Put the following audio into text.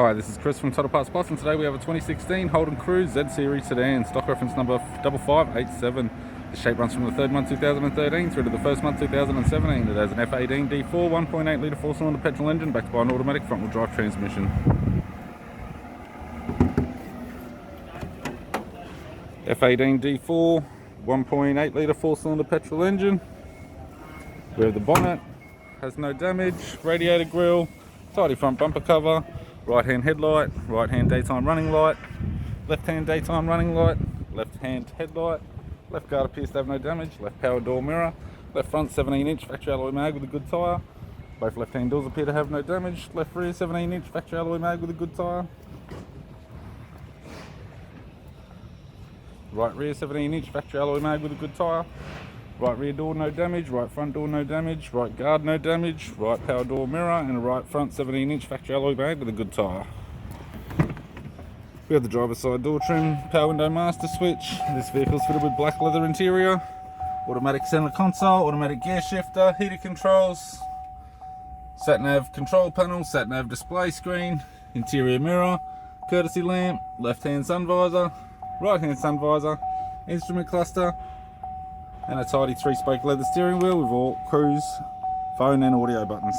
Hi, this is Chris from Total Parts Plus, and today we have a 2016 Holden Cruze Z Series sedan, stock reference number 5587. The shape runs from the third month 2013 through to the first month 2017. It has an F18 D4 1.8 litre 4-cylinder petrol engine backed by an automatic front-wheel drive transmission. F18 D4 1.8 litre 4-cylinder petrol engine. We have the bonnet, has no damage, radiator grille, tidy front bumper cover, right hand headlight, right hand daytime running light, left hand daytime running light, left hand headlight, left guard appears to have no damage, left power door mirror, left front 17-inch factory alloy mag with a good tyre, both left hand doors appear to have no damage, left rear 17-inch factory alloy mag with a good tyre, right rear 17-inch factory alloy mag with a good tyre, right rear door no damage, right front door no damage, right guard no damage, right power door mirror, and a right front 17-inch factory alloy mag with a good tyre. We have the driver's side door trim, power window master switch. This vehicle is fitted with black leather interior, automatic center console, automatic gear shifter, heated controls, sat nav control panel, sat nav display screen, interior mirror, courtesy lamp, left hand sun visor, right hand sun visor, instrument cluster, and a tidy 3-spoke leather steering wheel with all cruise, phone and audio buttons.